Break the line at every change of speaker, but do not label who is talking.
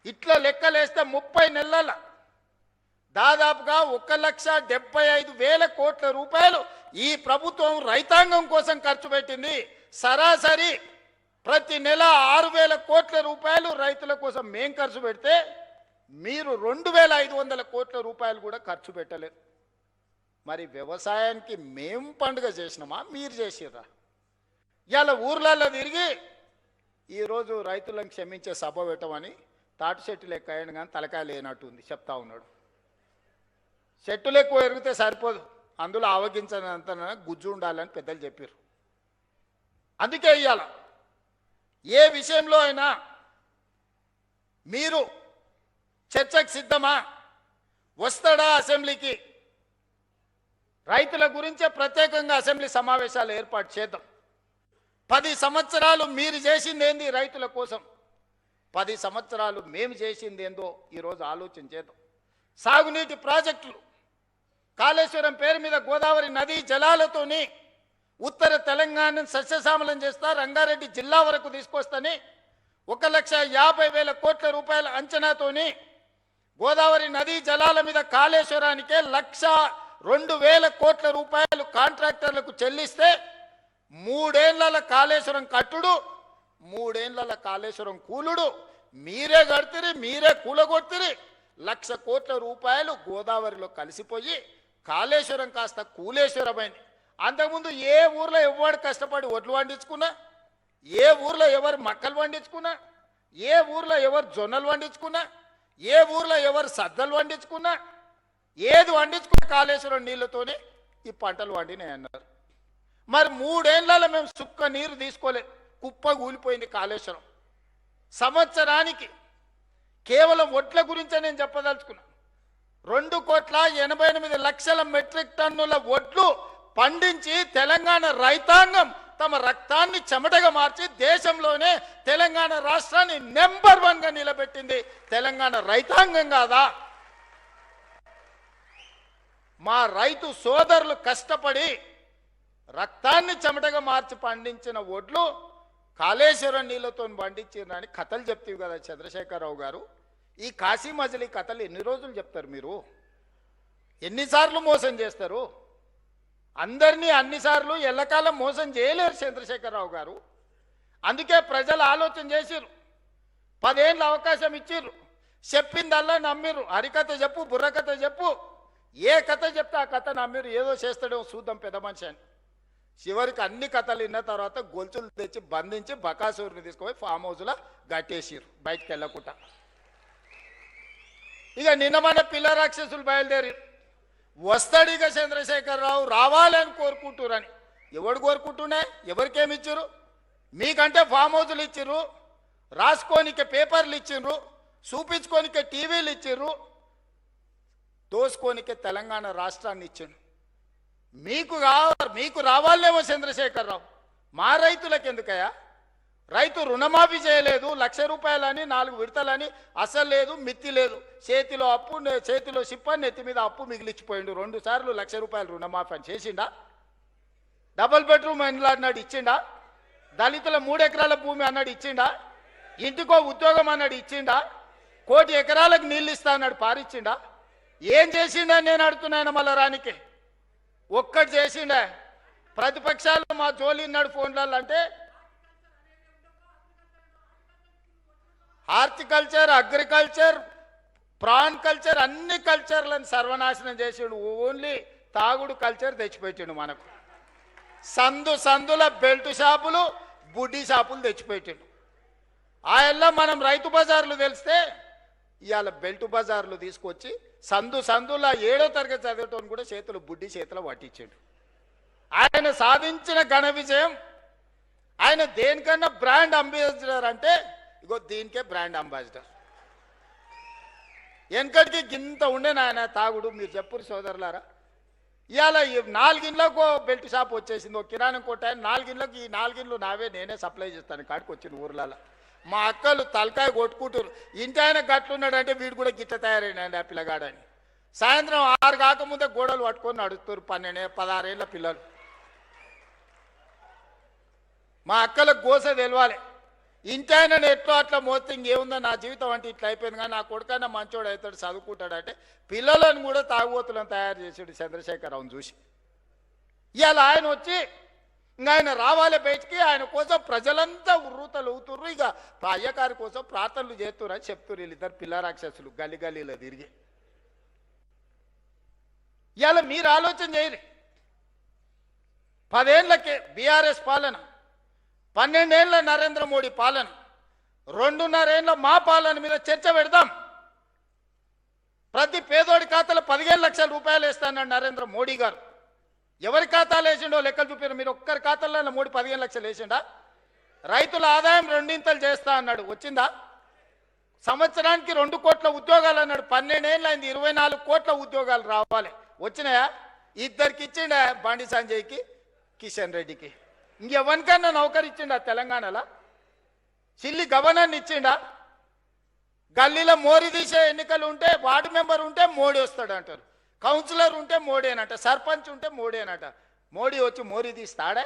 ఇట్లా లెక్కలేస్తే 30 నెలల దాదాపుగా 1,75,000 కోట్ల రూపాయలు ఈ ప్రభుత్వం రైతాంగం కోసం ఖర్చు పెట్టింది. సరాసరి ప్రతి నెల 6,000 కోట్ల రూపాయలు రైతుల కోసం మేం ఖర్చు పెడితే మీరు 2,500 కోట్ల రూపాయలు కూడా ఖర్చు పెట్టలేదు. మరి వ్యవసాయానికి మేం పండుగ చేసినామా, మీరు చేసిర్రా? ఇలా ఊర్లలో తిరిగి ఈరోజు రైతులను క్షమించే సభ పెట్టమని తాటి చెట్టులు ఎక్కాయని కానీ తలకాయ లేనట్టుంది చెప్తా ఉన్నాడు. చెట్టులు ఎక్కువ ఎరిగితే సరిపోదు, అందులో ఆవగించనంత గుజ్జు ఉండాలని పెద్దలు చెప్పారు. అందుకే ఇవాళ ఏ విషయంలో అయినా మీరు చర్చకు సిద్ధమా, వస్తాడా అసెంబ్లీకి? రైతుల గురించే ప్రత్యేకంగా అసెంబ్లీ సమావేశాలు ఏర్పాటు చేద్దాం. 10 సంవత్సరాలు మీరు చేసింది ఏంది రైతుల కోసం, 10 సంవత్సరాలు మేము చేసింది ఏందో ఈరోజు ఆలోచన చేద్దాం. సాగునీటి ప్రాజెక్టులు, కాళేశ్వరం పేరు మీద గోదావరి నదీ జలాలతోని ఉత్తర తెలంగాణను సస్యశ్యామలం చేస్తా, రంగారెడ్డి జిల్లా వరకు తీసుకొస్తని 1,50,000 కోట్ల రూపాయల అంచనాతోని గోదావరి నదీ జలాల మీద కాళేశ్వరానికే 1,02,000 కోట్ల రూపాయలు కాంట్రాక్టర్లకు చెల్లిస్తే 3 ఏళ్ల కాళేశ్వరం కట్టుడు, 3 ఏళ్ల కాళేశ్వరం కూలుడు మీరే కడితిరి, మీరే కూలగొట్టిరి. 1,00,000 కోట్ల రూపాయలు గోదావరిలో కలిసిపోయి కాళేశ్వరం కాస్త కూలేశ్వరమైంది. అంతకుముందు ఏ ఊర్లో ఎవరు కష్టపడి ఒడ్లు పండించుకున్నా, ఏ ఊర్లో ఎవరు మక్కలు పండించుకున్నా, ఏ ఊర్లో ఎవరు జొన్నలు పండించుకున్నా, ఏ ఊర్లో ఎవరు సద్దలు పండించుకున్నా, ఏది పండించుకున్న కాళేశ్వరం నీళ్ళతోనే ఈ పంటలు పండినాయి అన్నారు. మరి 3 ఏళ్లలో మేము సుక్క నీరు తీసుకోలేదు, కుప్ప కూలిపోయింది కాళేశ్వరం. సంవత్సరానికి కేవలం ఒడ్ల గురించే నేను చెప్పదలుచుకున్నా, 2,88,00,000 మెట్రిక్ టన్నుల ఒడ్లు పండించి తెలంగాణ రైతాంగం తమ రక్తాన్ని చెమటగా మార్చి దేశంలోనే తెలంగాణ రాష్ట్రాన్ని నెంబర్ 1గా నిలబెట్టింది తెలంగాణ రైతాంగం కాదా? మా రైతు సోదరులు కష్టపడి రక్తాన్ని చెమటగా మార్చి పండించిన ఒడ్లు కాళేశ్వరం నీళ్లతో పండించిరని కథలు చెప్తావు కదా చంద్రశేఖరరావు గారు. ఈ కాశీ మజిలీ కథలు ఎన్ని రోజులు చెప్తారు మీరు? ఎన్నిసార్లు మోసం చేస్తారు? అందరినీ అన్నిసార్లు ఎల్లకాలం మోసం చేయలేరు చంద్రశేఖరరావు గారు. అందుకే ప్రజలు ఆలోచన చేసిర్రు, 10 ఏళ్ళ అవకాశం ఇచ్చిర్రు, చెప్పిందల్లా నమ్మిర్రు. హరికథ చెప్పు, బుర్రకథ చెప్పు, ఏ కథ చెప్తే ఆ కథ నమ్మిర్రు. ఏదో చేస్తాడేమో చూద్దాం పెద్ద మనిషి అని. చివరికి అన్ని కథలు విన్న తర్వాత గొలుసులు తెచ్చి బంధించి బకాసూరిని తీసుకుపోయి ఫామ్ హౌస్లో గట్టేసిర్రు బయటకు వెళ్ళకుండా. ఇక నిన్న మన పిల్ల రాక్షసులు బయలుదేరి వస్తాడు ఇక చంద్రశేఖరరావు రావాలని కోరుకుంటురని. ఎవడు కోరుకుంటున్నా? ఎవరికేమి ఇచ్చిర్రు? మీకంటే ఫామ్ హౌస్లు ఇచ్చిర్రు, రాసుకోనికే పేపర్లు ఇచ్చిర్రు, చూపించుకోనికే టీవీలు ఇచ్చిర్రు, దోసుకోనికే తెలంగాణ రాష్ట్రాన్ని ఇచ్చిండు. మీకు రావాలేమో చంద్రశేఖరరావు, మా రైతులకు ఎందుకయ్యా? రైతు రుణమాఫీ చేయలేదు, 1,00,000 రూపాయలని 4 విడతలని అసలు లేదు, మిత్తి లేదు. చేతిలో అప్పు, చేతిలో సిప్ప, నెత్తి మీద అప్పు మిగిలిచ్చిపోయిండు. 2 సార్లు 1,00,000 రూపాయలు రుణమాఫీ అని చేసిండా? డబుల్ బెడ్రూమ్ అన్నాడు ఇచ్చిండా? దళితుల 3 ఎకరాల భూమి అన్నాడు ఇచ్చిండా? ఇంటికో ఉద్యోగం అన్నాడు ఇచ్చిండా? 1 కోటి ఎకరాలకు నీళ్ళు ఇస్తా అన్నాడు పారిచ్చిండా? ఏం చేసిండా నేను అడుగుతున్నాను మళ్ళా రానికి? ఒక్కటి చేసిండా? ప్రతిపక్షాలు మా జోలి ఉన్నాడు ఫోన్లలో అంటే హార్టికల్చర్, అగ్రికల్చర్, ప్రాన్ కల్చర్ అన్ని కల్చర్లను సర్వనాశనం చేసాడు. ఓన్లీ తాగుడు కల్చర్ తెచ్చిపెట్టిండు మనకు. సందుల బెల్ట్ షాపులు, బుడ్డీ షాపులు తెచ్చిపెట్టిండు. ఆయల్లో మనం రైతు బజార్లు తెలిస్తే ఇవాళ బెల్ట్ బజార్లు తీసుకొచ్చి సందుల 7వ తరగతి చదివేటోని కూడా చేతులు బుడ్డి చేతులు పట్టించాడు. ఆయన సాధించిన ఘన విజయం. ఆయన దేనికన్నా బ్రాండ్ అంబాసిడర్ అంటే ఇగో దీనికే బ్రాండ్ అంబాసిడర్. వెనకటికి గింత ఉండే నాయన తాగుడు. మీరు చెప్పురు సోదరులారా, ఇవాళ 4 ఇండ్లకు బెల్ట్ షాప్ వచ్చేసింది. ఒక కిరాణం కొట్టాయని 4 ఇండ్లకు, ఈ 4 ఇండ్లు నావే, నేనే సప్లై చేస్తాను కాడికి వచ్చిన ఊర్లలో. మా అక్కలు తలకాయ కొట్టుకుంటారు, ఇంటి ఆయన గట్లున్నాడంటే వీడు కూడా గిట్ట తయారైనాయండి ఆ పిల్లగాడని. సాయంత్రం 6 కాకముందే గోడలు పట్టుకొని నడుస్తారు 12-16 ఏళ్ళ పిల్లలు. మా అక్కలకు గోస తెలవాలి. ఇంటాయన ఎట్లో అట్లా మోస్తే ఇంకేముందో నా జీవితం అంటే ఇట్లా అయిపోయింది, కానీ నా కొడుకన్నా మంచోడు అవుతాడు చదువుకుంటాడంటే పిల్లలను కూడా తాగుబోతులను తయారు చేసాడు చంద్రశేఖరరావును చూసి. ఇవాళ ఆయన వచ్చి ఇంకా ఆయన రావాలి బయటికి, ఆయన కోసం ప్రజలంతా ఉర్రూతలు ఊతుర్రు, ఇక అయ్యగారి కోసం ప్రార్థనలు చేస్తున్నారు అని చెప్తున్నారు వీళ్ళిద్దరు పిల్ల రాక్షసులు గల్లి గల్లీలో తిరిగి. ఇవాళ మీరు ఆలోచన చేయరు, 10 ఏళ్ళకే బీఆర్ఎస్ పాలన, 12 ఏళ్ళ నరేంద్ర మోడీ పాలన, 2.5 ఏళ్ళ మా పాలన మీద చర్చ పెడదాం. ప్రతి పేదోడి ఖాతాలో 15 లక్షల రూపాయలు వేస్తానన్నాడు నరేంద్ర మోడీ గారు. ఎవరి ఖాతాలు వేసిండో లెక్కలు చూపారు మీరు. ఒక్కరి ఖాతాలో మోడీ 15 లక్షలు వేసిండా? రైతుల ఆదాయం 2 చేస్తా అన్నాడు, వచ్చిందా? సంవత్సరానికి 2 కోట్ల ఉద్యోగాలు అన్నాడు, 12 ఏళ్ళు అయింది, 24 కోట్ల ఉద్యోగాలు రావాలి, వచ్చినాయా? ఇద్దరికి ఇచ్చిండా, బండి సంజయ్కి, కిషన్ రెడ్డికి. ఇంకెవరికన్నా నౌకరు ఇచ్చిండా తెలంగాణలో? చిల్లి గవర్నర్ని ఇచ్చిండా? గల్లీలో మోరీ తీసే ఎన్నికలు ఉంటే వార్డు మెంబర్ ఉంటే మోడీ వస్తాడు అంటారు, కౌన్సిలర్ ఉంటే మోడీ అనట, సర్పంచ్ ఉంటే మోడీ అనట. మోడీ వచ్చి మోరీ తీస్తాడే?